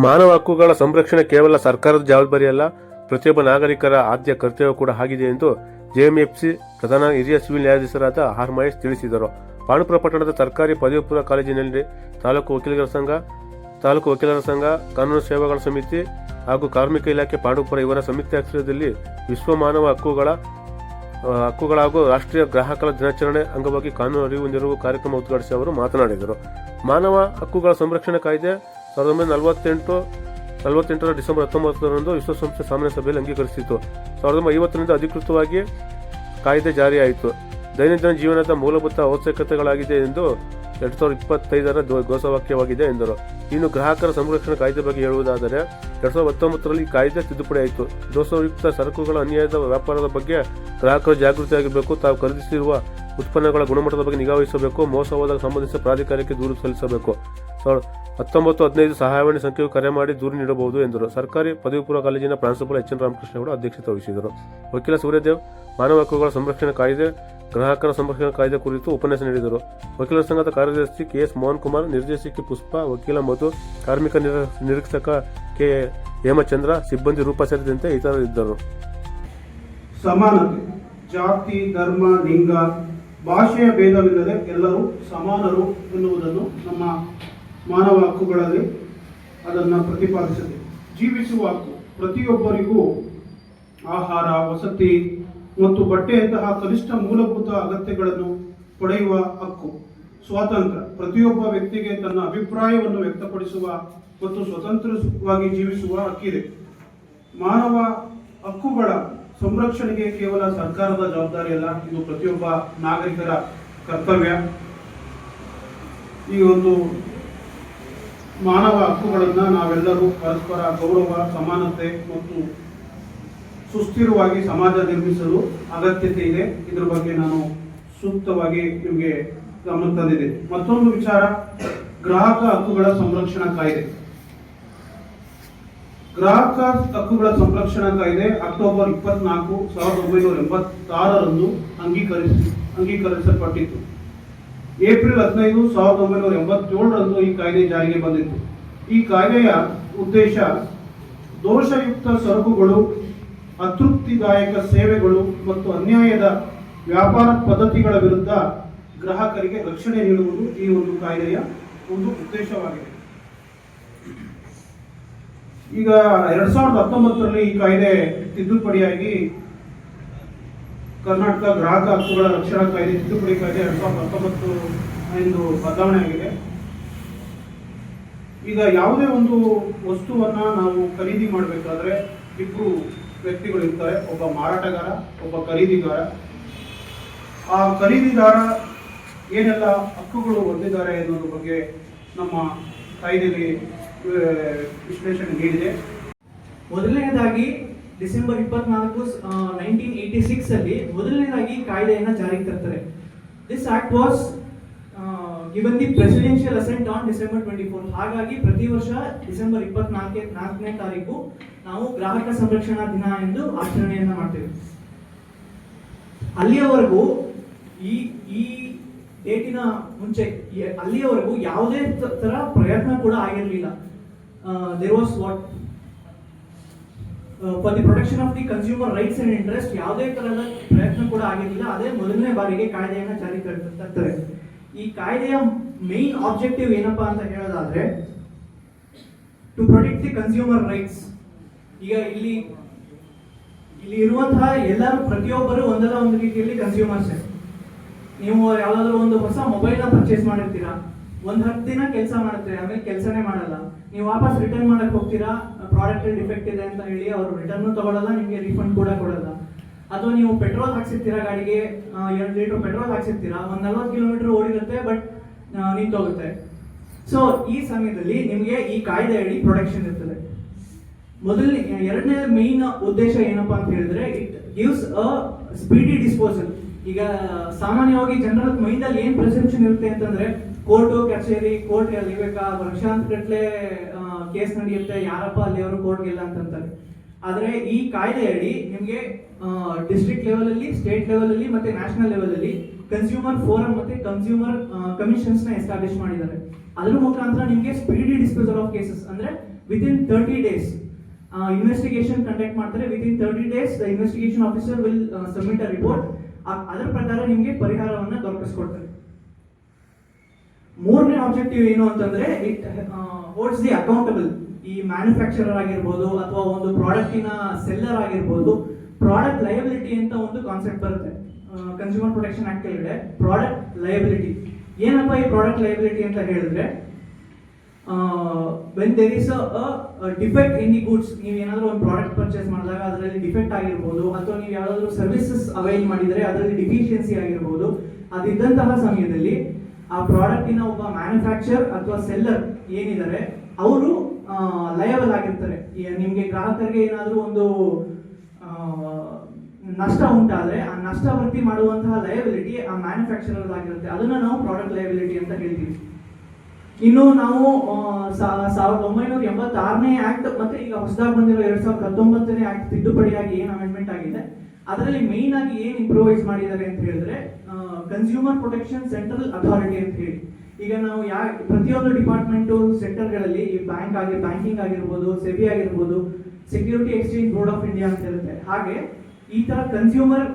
ಮಾನವ ಹಕ್ಕುಗಳ ಸಂರಕ್ಷಣೆ ಕೇವಲ ಸರ್ಕಾರದ ಜವಾಬ್ದಾರಿಯಲ್ಲ, ಪ್ರತಿಯೊಬ್ಬ ನಾಗರಿಕರ ಆದ್ಯ ಕರ್ತವ್ಯ ಕೂಡ ಆಗಿದೆ ಎಂದು ಜೆಎಂಎಫ್ಸಿ ಪ್ರಧಾನ ಹಿರಿಯ ಸಿವಿಲ್ ನ್ಯಾಯಾಧೀಶರಾದ ಆರ್ ಮಹೇಶ್ ತಿಳಿಸಿದರು. ಪಾಂಡುಪುರ ಪಟ್ಟಣದ ಸರ್ಕಾರಿ ಪದವಿ ಪೂರ್ವ ಕಾಲೇಜಿನಲ್ಲಿ ತಾಲೂಕು ವಕೀಲರ ಸಂಘ, ಕಾನೂನು ಸೇವೆಗಳ ಸಮಿತಿ ಹಾಗೂ ಕಾರ್ಮಿಕ ಇಲಾಖೆ ಪಾಂಡುಪುರ ಇವರ ಸಂಯುಕ್ತ ಆಶ್ರಯದಲ್ಲಿ ವಿಶ್ವ ಮಾನವ ಹಕ್ಕುಗಳ ಹಾಗೂ ರಾಷ್ಟ್ರೀಯ ಗ್ರಾಹಕರ ದಿನಾಚರಣೆ ಅಂಗವಾಗಿ ಕಾನೂನು ಅರಿವು ನೆರವು ಕಾರ್ಯಕ್ರಮ ಉದ್ಘಾಟಿಸಿ ಅವರು ಮಾತನಾಡಿದರು. ಮಾನವ ಹಕ್ಕುಗಳ ಸಂರಕ್ಷಣೆ ಕಾಯ್ದೆ 1948 ಡಿಸೆಂಬರ್ 19ರಂದು ವಿಶ್ವಸಂಸ್ಥೆ ಸಾಮಾನ್ಯ ಸಭೆಯಲ್ಲಿ ಅಂಗೀಕರಿಸಿತು. 1950ರಿಂದ ಅಧಿಕೃತವಾಗಿ ಕಾಯ್ದೆ ಜಾರಿಯಾಯಿತು. ದೈನಂದಿನ ಜೀವನದ ಮೂಲಭೂತ ಅವಶ್ಯಕತೆಗಳಾಗಿದೆ ಎಂದು 2025ರ ಘೋಷವಾಕ್ಯವಾಗಿದೆ ಎಂದರು. ಇನ್ನು ಗ್ರಾಹಕರ ಸಂರಕ್ಷಣಾ ಕಾಯ್ದೆ ಬಗ್ಗೆ ಹೇಳುವುದಾದರೆ 2019ರಲ್ಲಿ ಕಾಯ್ದೆ ತಿದ್ದುಪಡಿಯಾಯಿತು. ದೋಷಯುಕ್ತ ಸರಕುಗಳ ಅನ್ಯಾಯದ ವ್ಯಾಪಾರದ ಬಗ್ಗೆ ಗ್ರಾಹಕರು ಜಾಗೃತಿಯಾಗಿರಬೇಕು. ತಾವು ಖರೀದಿಸಿರುವ ಉತ್ಪನ್ನಗಳ ಗುಣಮಟ್ಟದ ಬಗ್ಗೆ ನಿಗಾವಹಿಸಬೇಕು. ಮೋಸ ಹೋದಾಗ ಸಂಬಂಧಿಸಿದ ಪ್ರಾಧಿಕಾರಕ್ಕೆ ದೂರು ಸಲ್ಲಿಸಬೇಕು. 1915 ಸಹಾಯವಾಣಿ ಸಂಖ್ಯೆಯು ಕರೆ ಮಾಡಿ ದೂರು ನೀಡಬಹುದು ಎಂದರು. ಸರ್ಕಾರಿ ಪದವಿ ಪೂರ್ವ ಕಾಲೇಜಿನ ಪ್ರಾಂಶುಪಾಲ ಎಚ್ ಎನ್ ರಾಮಕೃಷ್ಣ ಅಧ್ಯಕ್ಷತೆ ವಹಿಸಿದರು. ವಕೀಲ ಸೂರ್ಯದೇವ್ ಮಾನವ ಹಕ್ಕುಗಳ ಸಂರಕ್ಷಣೆ ಕಾಯ್ದೆ, ಗ್ರಾಹಕರ ಸಂರಕ್ಷಣಾ ಕಾಯ್ದೆ ಕುರಿತು ಉಪನ್ಯಾಸ ನೀಡಿದರು. ವಕೀಲರ ಸಂಘದ ಕಾರ್ಯದರ್ಶಿ ಕೆಎಸ್ ಮೋಹನ್ ಕುಮಾರ್, ನಿರ್ದೇಶಕಿ ಪುಷ್ಪ, ವಕೀಲ ಮಧು, ಕಾರ್ಮಿಕ ನಿರೀಕ್ಷಕ ಕೆ ಹೇಮಚಂದ್ರ, ಸಿಬ್ಬಂದಿ ರೂಪ ಸೇರಿದಂತೆ ಇತರರಿದ್ದರು. ಸಮಾನತೆ, ಜಾತಿ, ಧರ್ಮ, ಲಿಂಗ, ಭಾಷೆಯ ಭೇದವಿಲ್ಲದೆ ಎಲ್ಲರೂ ಸಮಾನರು ಎನ್ನುವುದನ್ನು ನಮ್ಮ ಮಾನವ ಹಕ್ಕುಗಳಲ್ಲಿ ಅದನ್ನು ಪ್ರತಿಪಾದಿಸಿದೆ. ಜೀವಿಸುವ ಹಕ್ಕು, ಪ್ರತಿಯೊಬ್ಬರಿಗೂ ಆಹಾರ, ವಸತಿ ಮತ್ತು ಬಟ್ಟೆಯಂತಹ ಕನಿಷ್ಠ ಮೂಲಭೂತ ಅಗತ್ಯಗಳನ್ನು ಪಡೆಯುವ ಹಕ್ಕು. ಸ್ವಾತಂತ್ರ್ಯ, ಪ್ರತಿಯೊಬ್ಬ ವ್ಯಕ್ತಿಗೆ ತನ್ನ ಅಭಿಪ್ರಾಯವನ್ನು ವ್ಯಕ್ತಪಡಿಸುವ ಮತ್ತು ಸ್ವತಂತ್ರವಾಗಿ ಜೀವಿಸುವ ಹಕ್ಕಿದೆ. ಮಾನವ ಹಕ್ಕುಗಳ ಸಂರಕ್ಷಣೆಗೆ ಕೇವಲ ಸರ್ಕಾರದ ಜವಾಬ್ದಾರಿಯಲ್ಲ, ಇದು ಪ್ರತಿಯೊಬ್ಬ ನಾಗರಿಕರ ಕರ್ತವ್ಯ. ಈ ಒಂದು ಮಾನವ ಹಕ್ಕುಗಳನ್ನು ನಾವೆಲ್ಲರೂ ಪರಸ್ಪರ ಗೌರವ, ಸಮಾನತೆ ಮತ್ತು ಸುಸ್ಥಿರವಾಗಿ ಸಮಾಜ ನಿರ್ಮಿಸಲು ಅಗತ್ಯತೆ ಇದೆ. ಇದರ ಬಗ್ಗೆ ನಾನು ಸೂಕ್ತವಾಗಿ ನಿಮಗೆ ಗಮನ ತಂದಿದ್ದೇನೆ. ಮತ್ತೊಂದು ವಿಚಾರ, ಗ್ರಾಹಕ ಹಕ್ಕುಗಳ ಸಂರಕ್ಷಣಾ ಕಾಯ್ದೆ. ಗ್ರಾಹಕ ಹಕ್ಕುಗಳ ಸಂರಕ್ಷಣಾ ಕಾಯ್ದೆ ಅಕ್ಟೋಬರ್ 24, 1986ರಂದು ಅಂಗೀಕರಿಸಲ್ಪಟ್ಟಿತ್ತು. ಏಪ್ರಿಲ್ 15, 1987ರಂದು ಈ ಕಾಯ್ದೆ ಜಾರಿಗೆ ಬಂದಿತ್ತು. ಈ ಕಾಯ್ದೆಯ ಉದ್ದೇಶ ದೋಷಯುಕ್ತ ಸರಕುಗಳು, ಅತೃಪ್ತಿದಾಯಕ ಸೇವೆಗಳು ಮತ್ತು ಅನ್ಯಾಯದ ವ್ಯಾಪಾರ ಪದ್ಧತಿಗಳ ವಿರುದ್ಧ ಗ್ರಾಹಕರಿಗೆ ರಕ್ಷಣೆ ನೀಡುವುದು ಈ ಒಂದು ಕಾಯ್ದೆಯ ಒಂದು ಉದ್ದೇಶವಾಗಿದೆ. ಈಗ 2019ರಲ್ಲಿ ಈ ಕಾಯ್ದೆ ತಿದ್ದುಪಡಿಯಾಗಿ ಕರ್ನಾಟಕ ಗ್ರಾಹಕ ಹಕ್ಕುಗಳ ರಕ್ಷಣಾ ಕಾಯ್ದೆ ತಿದ್ದುಪಡಿ ಕಾಯ್ದೆ 2019 ಎಂದು ಬದಲಾವಣೆ ಆಗಿದೆ. ಈಗ ಯಾವುದೇ ಒಂದು ವಸ್ತುವನ್ನ ನಾವು ಖರೀದಿ ಮಾಡಬೇಕಾದ್ರೆ ಇಬ್ಬರು ವ್ಯಕ್ತಿಗಳು ಇರ್ತಾರೆ, ಒಬ್ಬ ಮಾರಾಟಗಾರ, ಒಬ್ಬ ಖರೀದಿಗಾರ. ಆ ಖರೀದಿದಾರ ಏನೆಲ್ಲ ಹಕ್ಕುಗಳು ಹೊಂದಿದ್ದಾರೆ ಎನ್ನುವುದ್ರ ಬಗ್ಗೆ ನಮ್ಮ ಕಾಯ್ದೆಯಲ್ಲಿ ವಿಶ್ಲೇಷಣೆ ನೀಡಿದೆ. ಮೊದಲನೇದಾಗಿ ಡಿಸೆಂಬರ್ 24, 1986 ಅಲ್ಲಿ ಮೊದಲನೇದಾಗಿ ಕಾಯ್ದೆಯನ್ನು ಜಾರಿಗೆ ತರ್ತಾರೆ. This act was given the presidential asset on December 24. ಹಾಗಾಗಿ ಪ್ರತಿ ವರ್ಷ ಡಿಸೆಂಬರ್ 24ನೇ ತಾರೀಕು ನಾವು ಗ್ರಾಹಕ ಸಂರಕ್ಷಣಾ ದಿನ ಎಂದು ಆಚರಣೆಯನ್ನ ಮಾಡ್ತೇವೆ. ಅಲ್ಲಿಯವರೆಗೂ ಈ ಡೇಟಿನ ಮುಂಚೆ ಅಲ್ಲಿಯವರೆಗೂ ಯಾವುದೇ ತರ ಪ್ರಯತ್ನ ಕೂಡ ಆಗಿರಲಿಲ್ಲ. There was what for the protection of the consumer rights and interest ಯಾವುದೇ ತರಹದ ಪ್ರಯತ್ನ ಕೂಡ ಆಗಿರಲಿಲ್ಲ. ಅದೇ ಮೊದಲನೇ ಬಾರಿಗೆ ಕಾಯ್ದೆಯನ್ನು ಜಾರಿಗೆ ತರ್ತಾರೆ. ಈ ಕಾಯ್ದೆಯ ಮೇನ್ ಆಬ್ಜೆಕ್ಟಿವ್ ಏನಪ್ಪಾ ಅಂತ ಹೇಳೋದಾದ್ರೆ to protect the consumer rights. ಈಗ ಇಲ್ಲಿ ಇರುವಂತಹ ಎಲ್ಲರೂ ಪ್ರತಿಯೊಬ್ಬರು ಒಂದಲ್ಲ ಒಂದು ರೀತಿಯಲ್ಲಿ ಕನ್ಸ್ಯೂಮರ್ಸ್. ನೀವು ಯಾವ್ದಾದ್ರು ಒಂದು ಹೊಸ ಮೊಬೈಲ್ ನ ಪರ್ಚೇಸ್ ಮಾಡಿರ್ತೀರಾ, 10 ದಿನ ಕೆಲಸ ಮಾಡುತ್ತೆ, ಆಮೇಲೆ ಕೆಲಸನೇ ಮಾಡಲ್ಲ. ನೀವು ವಾಪಸ್ ರಿಟರ್ನ್ ಮಾಡಕ್ ಹೋಗ್ತೀರಾ, ಪ್ರಾಡಕ್ಟ್ ಡಿಫೆಕ್ಟ್ ಇದೆ ಅಂತ ಹೇಳಿ ಅವರು ರಿಟರ್ನ್ ತಗೊಳ್ಳಲ್ಲ, ನಿಮಗೆ ರೀಫಂಡ್ ಕೂಡ ಕೊಡಲ್ಲ. ಅಥವಾ ನೀವು ಪೆಟ್ರೋಲ್ ಹಾಕ್ಸಿರ್ತೀರಾ, ಗಾಡಿಗೆ 2 ಲೀಟರ್ ಪೆಟ್ರೋಲ್ ಹಾಕ್ಸಿರ್ತೀರಾ, 40 ಕಿಲೋಮೀಟರ್ ಓಡಿರುತ್ತೆ, ಬಟ್ ನಿಂತೋಗುತ್ತೆ. ಸೊ ಈ ಸಮಯದಲ್ಲಿ ನಿಮಗೆ ಈ ಕಾಯ್ದೆ ಅಡಿ ಪ್ರೊಟೆಕ್ಷನ್ ಇರ್ತದೆ. ಎರಡನೇ ಮೇನ್ ಉದ್ದೇಶ ಏನಪ್ಪಾ ಅಂತ ಹೇಳಿದ್ರೆ it gives a speedy disposal. ಈಗ ಸಾಮಾನ್ಯವಾಗಿ ಜನರ ಮೈಂಡ್ ಅಲ್ಲಿ ಏನ್ ಪ್ರೆಸೆಪ್ಷನ್ ಇರುತ್ತೆ ಅಂತಂದ್ರೆ ಕೋರ್ಟು ಕಚೇರಿ, ಕೋರ್ಟ್ ಇರ್ಬೇಕಾ, ವರ್ಷಾಂತಗಟ್ಲೆ ಕೇಸ್ ನಡೆಯುತ್ತೆ, ಯಾರಪ್ಪ ಅಲ್ಲಿ ಅವರು ಕೋರ್ಟ್ಗೆ ಇಲ್ಲ ಅಂತಂತಾರೆ. ಆದ್ರೆ ಈ ಕಾಯ್ದೆಯಡಿ ನಿಮಗೆ ಡಿಸ್ಟ್ರಿಕ್ಟ್ ಲೆವೆಲ್ ಅಲ್ಲಿ, ಸ್ಟೇಟ್ ಲೆವೆಲ್ ಅಲ್ಲಿ ಮತ್ತೆ ನ್ಯಾಷನಲ್ ಲೆವೆಲ್ ಅಲ್ಲಿ ಕನ್ಸ್ಯೂಮರ್ ಫೋರಂ ಮತ್ತೆ ಕನ್ಸ್ಯೂಮರ್ ಕಮಿಷನ್ಸ್ ನ ಎಸ್ಟಾಬ್ಲಿಷ್ ಮಾಡಿದ್ದಾರೆ. ಅದ್ರ ಮುಖಾಂತರ ನಿಮಗೆ ಸ್ಪೀಡಿ ಡಿಸ್ಪೋಸಲ್ ಆಫ್ ಕೇಸಸ್ ಅಂದ್ರೆ ವಿತಿನ್ 30 ಡೇಸ್ ಇನ್ವೆಸ್ಟಿಗೇಷನ್ ಕಂಡಕ್ಟ್ ಮಾಡ್ತಾರೆ. Within 30 days the investigation officer will submit a report. ಅದರ ಪ್ರಕಾರ ನಿಮಗೆ ಪರಿಹಾರವನ್ನ ದೊರಕಿಸ್ಕೊಡ್ತಾರೆ. ಮೂರನೇ ಆಬ್ಜೆಕ್ಟಿವ್ ಏನು ಅಂತಂದ್ರೆ ಇಟ್ ಹೋಲ್ಡ್ಸ್ ದಿ ಅಕೌಂಟಬಲ್. ಈ ಮ್ಯಾನುಫ್ಯಾಕ್ಚರರ್ ಆಗಿರ್ಬೋದು ಅಥವಾ ಒಂದು ಪ್ರಾಡಕ್ಟಿನ ಸೆಲ್ಲರ್ ಆಗಿರ್ಬೋದು, ಪ್ರಾಡಕ್ಟ್ ಲಯಬಿಲಿಟಿ ಅಂತ ಒಂದು ಕಾನ್ಸೆಪ್ಟ್ ಬರುತ್ತೆ ಕನ್ಸ್ಯೂಮರ್ ಪ್ರೊಟೆಕ್ಷನ್ ಆಕ್ಟ್ ಕೆಳಗಡೆ. ಪ್ರಾಡಕ್ಟ್ ಲಯಬಿಲಿಟಿ ಏನಪ್ಪ ಈ ಪ್ರಾಡಕ್ಟ್ ಲಯಬಿಲಿಟಿ ಅಂತ ಹೇಳಿದ್ರೆ, when there is a defect in the goods, ನೀವು ಏನಾದರೂ ಒಂದು ಪ್ರಾಡಕ್ಟ್ ಪರ್ಚೇಸ್ ಮಾಡಿದಾಗ ಅದರಲ್ಲಿ ಡಿಫೆಕ್ಟ್ ಆಗಿರ್ಬೋದು, ಅಥವಾ ನೀವು ಯಾವ್ದಾದ್ರು ಸರ್ವಿಸಸ್ ಅವೈಲ್ ಮಾಡಿದರೆ ಅದರಲ್ಲಿ ಡಿಫಿಷಿಯನ್ಸಿ ಆಗಿರ್ಬೋದು, ಅದಿದ್ದಂತಹ ಸಮಯದಲ್ಲಿ ಆ ಪ್ರಾಡಕ್ಟಿನ ಒಬ್ಬ ಮ್ಯಾನುಫ್ಯಾಕ್ಚರ್ ಅಥವಾ ಸೆಲ್ಲರ್ ಏನಿದ್ದಾರೆ ಅವರು ಲಯಬಲ್ ಆಗಿರ್ತಾರೆ. ನಿಮಗೆ ಗ್ರಾಹಕರಿಗೆ ಏನಾದರೂ ಒಂದು ನಷ್ಟ ಉಂಟಾದ್ರೆ ಆ ನಷ್ಟ ಭರ್ತಿ ಮಾಡುವಂತಹ ಲಯಬಿಲಿಟಿ ಆ ಮ್ಯಾನುಫ್ಯಾಕ್ಚರರ್ ಆಗಿರುತ್ತೆ. ಅದನ್ನ ನಾವು ಪ್ರಾಡಕ್ಟ್ ಲಯಬಿಲಿಟಿ ಅಂತ ಹೇಳ್ತೀವಿ. ಇನ್ನು ನಾವು 1986ನೇ ಆಕ್ಟ್ ಮತ್ತೆ ಈಗ ಹೊಸದಾಗಿ ಬಂದಿರೋ 2019ನೇ ಆಕ್ಟ್ ತಿದ್ದುಪಡಿಯಾಗಿ ಏನು ಅಮೆಂಡ್ಮೆಂಟ್ ಆಗಿದೆ, ಅದರಲ್ಲಿ ಮೇನ್ ಆಗಿ ಏನು ಇಂಪ್ರೂವೈಸ್ ಮಾಡಿದ್ದಾರೆ ಅಂತ ಹೇಳಿದ್ರೆ ಕನ್ಸ್ಯೂಮರ್ ಪ್ರೊಟೆಕ್ಷನ್ ಸೆಂಟ್ರಲ್ ಅಥಾರಿಟಿ ಅಂತ ಹೇಳಿ. ಈಗ ನಾವು ಪ್ರತಿಯೊಂದು ಡಿಪಾರ್ಟ್ಮೆಂಟ್ ಸೆಕ್ಟರ್ಗಳಲ್ಲಿ ಈ ಬ್ಯಾಂಕಿಂಗ್ ಆಗಿರ್ಬೋದು, ಸೆಬಿ ಆಗಿರ್ಬೋದು, security exchange board of India ಅಂತ ಇರುತ್ತೆ. ಹಾಗೆ ಈ ತರ ಕನ್ಸ್ಯೂಮರ್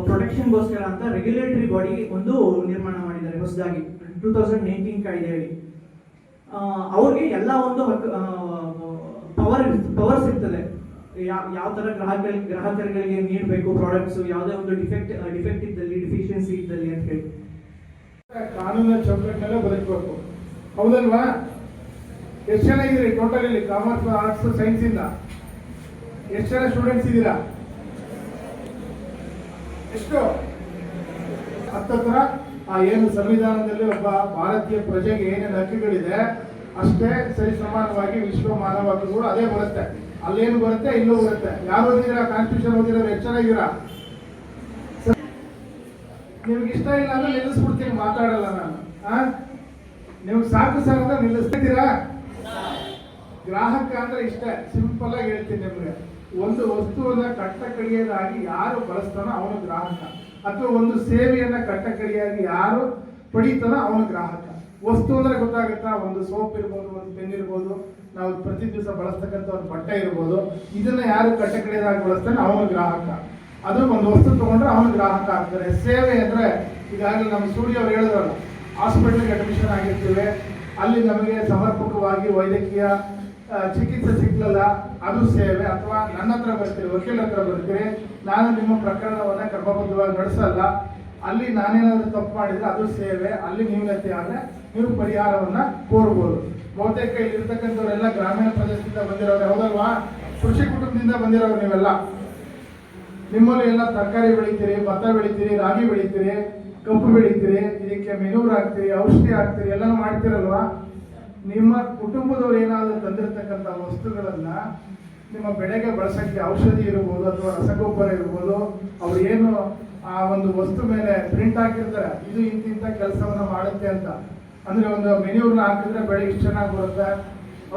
ಪ್ರೊಟೆಕ್ಷನ್ಗೋಸ್ಕರ ಅಂತ ರೆಗ್ಯುಲೇಟರಿ ಬಾಡಿ ಒಂದು ನಿರ್ಮಾಣ ಮಾಡಿದ್ದಾರೆ ಹೊಸದಾಗಿ 2019 ಕಾಯ್ದೆಯಲ್ಲಿ. ಅವ್ರಿಗೆ ಎಲ್ಲ ಒಂದು ಪವರ್ಸ್ ಇರ್ತದೆ. ಯಾವ ತರ ಗ್ರಾಹಕರಿಗೆ ನೀಡಬೇಕು ಪ್ರಾಡಕ್ಟ್ಸ್, ಯಾವುದೇ ಒಂದು ಡಿಫೆಕ್ಟ್ ಇದ್ದಲ್ಲಿ, ಡಿಫಿಷಿಯನ್ಸಿ ಇದ್ದಲ್ಲಿ ಅಂತ ಹೇಳಿ ಕಾನೂನಿನ ಚೌಕಟ್ಟಿನಲ್ಲೇ ಬದುಕಬೇಕು. ಹೌದಲ್ವಾ? ಎಷ್ಟು ಜನ ಇದ್ದೀರಿ ಟೋಟಲ್ ಇಲ್ಲಿ ಕಾಮರ್ಸ್, ಆರ್ಟ್ಸ್, ಸೈನ್ಸ್ ಇಂದ ಎಷ್ಟು ಜನ ಸ್ಟೂಡೆಂಟ್ಸ್ ಇದ್ದೀರಾ? ಎಷ್ಟು? ಹತ್ತತ್ರ ಏನು ಸಂವಿಧಾನದಲ್ಲಿ ಒಬ್ಬ ಭಾರತೀಯ ಪ್ರಜೆಗೆ ಏನೇನು ಹಕ್ಕುಗಳಿದೆ ಅಷ್ಟೇ ಸರಿ ಸಮಾನವಾಗಿ ವಿಶ್ವ ಮಾನವ ಹಕ್ಕುಗಳು ಅದೇ ಬರುತ್ತೆ. ಅಲ್ಲೇನು ಬರುತ್ತೆ ಇಲ್ಲೂ ಬರುತ್ತೆ. ಯಾರು ಓದಿದ್ದೀರಾ? ಕಾನ್ಸ್ಟಿಟ್ಯೂಷನ್ ಓದಿರೋರು ಎಷ್ಟು ಜನ ಇದ್ದೀರಾ? ನಿಮ್ಗೆ ಇಷ್ಟ ಇಲ್ಲ ಅಂದ್ರೆ ನಿಲ್ಲಿಸ್ಬಿಡ್ತೀನಿ, ಮಾತಾಡಲ್ಲ ನಾನು. ನಿಮ್ಗೆ ಸಾಕು ಸರ್ ಅಂದ್ರೆ ನಿಲ್ಲಿಸ್ತಿದ್ದೀರಾ? ಗ್ರಾಹಕ ಅಂದ್ರೆ ಇಷ್ಟ, ಸಿಂಪಲ್ ಆಗಿ ಹೇಳ್ತೀನಿ ನಿಮ್ಗೆ. ಒಂದು ವಸ್ತುವನ್ನ ಕಟ್ಟ ಕಡಿಯದಾಗಿ ಯಾರು ಬಳಸ್ತಾನೋ ಅವನು ಗ್ರಾಹಕ, ಅಥವಾ ಒಂದು ಸೇವೆಯನ್ನ ಕಟ್ಟ ಕಡಿಯಾಗಿ ಯಾರು ಪಡಿತಾನೋ ಅವನು ಗ್ರಾಹಕ. ವಸ್ತು ಅಂದ್ರೆ ಗೊತ್ತಾಗುತ್ತಾ? ಒಂದು ಸೋಪ್ ಇರ್ಬೋದು, ಒಂದು ಪೆನ್ ಇರ್ಬೋದು, ನಾವು ಪ್ರತಿ ದಿವಸ ಬಳಸ್ತಕ್ಕಂಥ ಒಂದು ಬಟ್ಟೆ ಇರ್ಬೋದು. ಇದನ್ನ ಯಾರು ಕಟ್ಟ ಕಡಿಯದಾಗಿ ಬಳಸ್ತಾನೆ ಅವನು ಗ್ರಾಹಕ. ಅದು ಒಂದು ವಸ್ತು ತಗೊಂಡ್ರೆ ಅವನು ಗ್ರಾಹಕ ಆಗ್ತಾರೆ. ಸೇವೆ ಅಂದ್ರೆ ಈಗಾಗಲೇ ನಮ್ಮ ಸೂರ್ಯ ಅವ್ರು ಹೇಳಿದ್ರಲ್ಲ, ಹಾಸ್ಪಿಟಲ್ಗೆ ಅಡ್ಮಿಷನ್ ಆಗಿರ್ತೀವಿ, ಅಲ್ಲಿ ನಮಗೆ ಸಮರ್ಪಕವಾಗಿ ವೈದ್ಯಕೀಯ ಚಿಕಿತ್ಸೆ ಸಿಗ್ಲಲ್ಲ, ಅದು ಸೇವೆ. ಅಥವಾ ನನ್ನ ಹತ್ರ ಬರ್ತೀರಿ, ವಕೀಲ ಹತ್ರ ಬರ್ತೀರಿ, ನಾನು ನಿಮ್ಮ ಪ್ರಕರಣವನ್ನ ಕ್ರಮಬದ್ಧವಾಗಿ ನಡೆಸಲ್ಲ, ಅಲ್ಲಿ ನಾನೇನಾದ್ರೂ ತಪ್ಪು ಮಾಡಿದ್ರೆ ಅದು ಸೇವೆ. ಅಲ್ಲಿ ನ್ಯೂನತೆ ಆದ್ರೆ ನೀವು ಪರಿಹಾರವನ್ನ ಕೋರ್ಬೋದು. ಬಹುತೇಕ ಇಲ್ಲಿ ಇರ್ತಕ್ಕಂಥವರೆಲ್ಲ ಗ್ರಾಮೀಣ ಪ್ರದೇಶದಿಂದ ಬಂದಿರೋರು, ಹೌದಲ್ವಾ? ಕೃಷಿ ಕುಟುಂಬದಿಂದ ಬಂದಿರೋರು ನೀವೆಲ್ಲ. ನಿಮ್ಮಲ್ಲಿ ಎಲ್ಲ ತರಕಾರಿ ಬೆಳಿತೀರಿ, ಭತ್ತ ಬೆಳಿತೀರಿ, ರಾಗಿ ಬೆಳಿತೀರಿ, ಕಬ್ಬು ಬೆಳಿತೀರಿ, ಇದಕ್ಕೆ ಮೆನೂರ್ ಹಾಕ್ತೀರಿ, ಔಷಧಿ ಹಾಕ್ತೀರಿ, ಎಲ್ಲಾನು ಮಾಡ್ತೀರಲ್ವಾ? ನಿಮ್ಮ ಕುಟುಂಬದವ್ರು ಏನಾದರೂ ತಂದಿರತಕ್ಕಂಥ ವಸ್ತುಗಳನ್ನ ನಿಮ್ಮ ಬೆಳೆಗೆ ಬಳಸಕ್ಕೆ ಔಷಧಿ ಇರ್ಬೋದು ಅಥವಾ ರಸಗೊಬ್ಬರ ಇರ್ಬೋದು, ಅವ್ರು ಏನು ಆ ಒಂದು ವಸ್ತು ಮೇಲೆ ಪ್ರಿಂಟ್ ಹಾಕಿರ್ತಾರೆ, ಇದು ಇಂತಿಂತ ಕೆಲಸವನ್ನ ಮಾಡುತ್ತೆ ಅಂತ. ಅಂದ್ರೆ ಒಂದು ಮೆನ್ಯೂರ್ನ ಹಾಕಿದ್ರೆ ಬೆಳೆ ಇಷ್ಟು ಚೆನ್ನಾಗಿ ಬರುತ್ತೆ,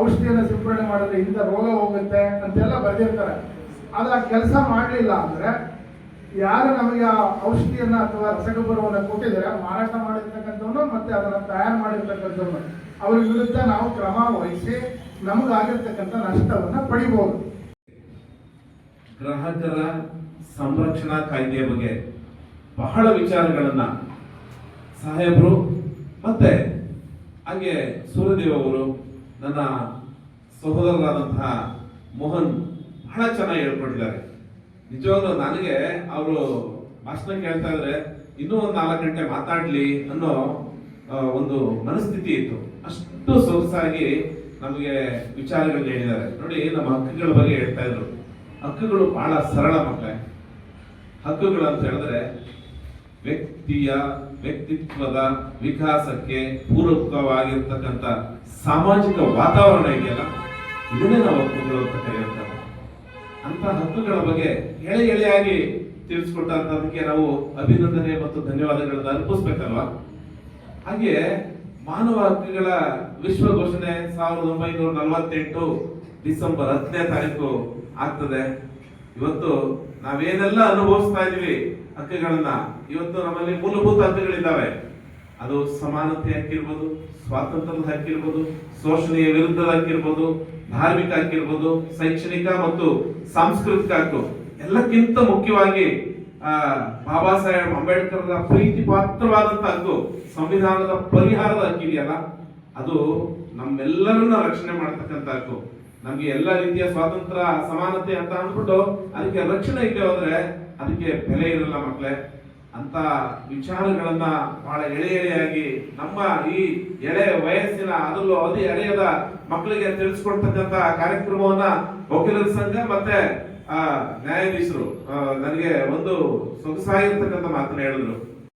ಔಷಧಿಯನ್ನ ಸಿಂಪಡಣೆ ಮಾಡಿದ್ರೆ ಇಂಥ ರೋಗ ಹೋಗುತ್ತೆ ಅಂತೆಲ್ಲ ಬರೆದಿರ್ತಾರೆ. ಆದ್ರೆ ಆ ಕೆಲಸ ಮಾಡಲಿಲ್ಲ ಅಂದ್ರೆ ಯಾರು ನಮಗೆ ಆ ಔಷಧಿಯನ್ನ ಅಥವಾ ರಸಗೊಬ್ಬರವನ್ನು ಕೊಟ್ಟಿದ್ದಾರೆ, ಮಾರಾಟ ಮಾಡಿರ್ತಕ್ಕಂಥವ್ನು ಮತ್ತೆ ಅದನ್ನ ತಯಾರು ಮಾಡಿರ್ತಕ್ಕಂಥವ್ನು, ಅವ್ರ ವಿರುದ್ಧ ನಾವು ಕ್ರಮ ವಹಿಸಿ ನಮಗಾಗಿರ್ತಕ್ಕಂಥ ನಷ್ಟವನ್ನ ಪಡಿಬಹುದು. ಗ್ರಾಹಕರ ಸಂರಕ್ಷಣಾ ಕಾಯ್ದೆಯ ಬಗ್ಗೆ ಬಹಳ ವಿಚಾರಗಳನ್ನ ಸಾಹೇಬರು ಮತ್ತೆ ಹಾಗೆ ಸೂರ್ಯದೇವ್ ಅವರು, ನನ್ನ ಸಹೋದರರಾದಂತಹ ಮೋಹನ್ ಬಹಳ ಚೆನ್ನಾಗಿ ಹೇಳ್ಕೊಟ್ಟಿದ್ದಾರೆ. ನಿಜವಾಗ್ಲೂ ನನಗೆ ಅವರು ಭಾಷಣ ಕೇಳ್ತಾ ಇದ್ರೆ ಇನ್ನೂ ಒಂದು 4 ಗಂಟೆ ಮಾತಾಡ್ಲಿ ಅನ್ನೋ ಒಂದು ಮನಸ್ಥಿತಿ ಇತ್ತು. ಅಷ್ಟು ಸೊಗಸಾಗಿ ನಮಗೆ ವಿಚಾರಗಳನ್ನ ಹೇಳಿದ್ದಾರೆ. ನೋಡಿ, ನಮ್ಮ ಹಕ್ಕುಗಳ ಬಗ್ಗೆ ಹೇಳ್ತಾ ಇದ್ರು. ಹಕ್ಕುಗಳು ಬಹಳ ಸರಳ ಮಕ್ಕಳೇ. ಹಕ್ಕುಗಳು ಅಂತ ಹೇಳಿದ್ರೆ ವ್ಯಕ್ತಿಯ ವ್ಯಕ್ತಿತ್ವದ ವಿಕಾಸಕ್ಕೆ ಪೂರಕವಾಗಿರ್ತಕ್ಕಂಥ ಸಾಮಾಜಿಕ ವಾತಾವರಣ ಇದೆಯಲ್ಲ, ಇದನ್ನೇ ನಾವು ಹಕ್ಕುಗಳು ಅಂತ ಕರೆಯುತ್ತೇವೆ. ಅಂತ ಹಕ್ಕುಗಳ ಬಗ್ಗೆ ಎಳೆಯಾಗಿ ತಿಳಿಸ್ಕೊಟ್ಟಂತದಕ್ಕೆ ನಾವು ಅಭಿನಂದನೆ ಮತ್ತು ಧನ್ಯವಾದಗಳನ್ನ ಅರ್ಪಿಸ್ಬೇಕಲ್ವಾ? ಹಾಗೆ ಮಾನವ ಹಕ್ಕುಗಳ ವಿಶ್ವ ಘೋಷಣೆ 1948 ಡಿಸೆಂಬರ್ 10ನೇ ತಾರೀಕು ಆಗ್ತದೆ. ಇವತ್ತು ನಾವೇನೆಲ್ಲ ಅನುಭವಿಸ್ತಾ ಇದೀವಿ ಹಕ್ಕುಗಳನ್ನ, ಇವತ್ತು ನಮ್ಮಲ್ಲಿ ಮೂಲಭೂತ ಹಕ್ಕುಗಳಿದ್ದಾವೆ. ಅದು ಸಮಾನತೆ ಹಕ್ಕಿರ್ಬೋದು, ಸ್ವಾತಂತ್ರ್ಯದ ಹಕ್ಕಿರ್ಬೋದು, ಶೋಷಣೆಯ ವಿರುದ್ಧದ ಹಕ್ಕಿರ್ಬೋದು, ಧಾರ್ಮಿಕ ಹಕ್ಕಿರ್ಬೋದು, ಶೈಕ್ಷಣಿಕ ಮತ್ತು ಸಾಂಸ್ಕೃತಿಕ ಹಕ್ಕು, ಎಲ್ಲಕ್ಕಿಂತ ಮುಖ್ಯವಾಗಿ ಬಾಬಾ ಸಾಹೇಬ್ ಅಂಬೇಡ್ಕರ್ ಪ್ರೀತಿ ಪಾತ್ರವಾದಂತ ಹಕ್ಕು ಸಂವಿಧಾನದ ಪರಿಹಾರದ ಹಕ್ಕಿದೆಯಲ್ಲ, ಅದು ನಮ್ಮೆಲ್ಲರನ್ನ ರಕ್ಷಣೆ ಮಾಡತಕ್ಕಂತ ಹಕ್ಕು. ನಮ್ಗೆ ಎಲ್ಲ ರೀತಿಯ ಸ್ವಾತಂತ್ರ್ಯ ಸಮಾನತೆ ಅಂತ ಅಂದ್ಬಿಟ್ಟು ಅದಕ್ಕೆ ರಕ್ಷಣೆ ಇದೆ ಹೋದ್ರೆ ಅದಕ್ಕೆ ಬೆಲೆ ಇರಲ್ಲ ಮಕ್ಕಳೇ. ಅಂತ ವಿಚಾರಗಳನ್ನ ಬಹಳ ಎಳೆಯಾಗಿ ನಮ್ಮ ಈ ಎಳೆ ವಯಸ್ಸಿನ, ಅದರಲ್ಲೂ ಅತಿ ಎಳೆಯದ ಮಕ್ಕಳಿಗೆ ತಿಳಿಸ್ಕೊಡ್ತಕ್ಕಂತ ಕಾರ್ಯಕ್ರಮವನ್ನ ವಕೀಲರ ಸಂಘ ಮತ್ತೆ ನ್ಯಾಯಾಧೀಶರು ನನಗೆ ಒಂದು ಸೊಗಸಾಗಿರ್ತಕ್ಕಂಥ ಮಾತನ್ನ ಹೇಳಿದ್ರು.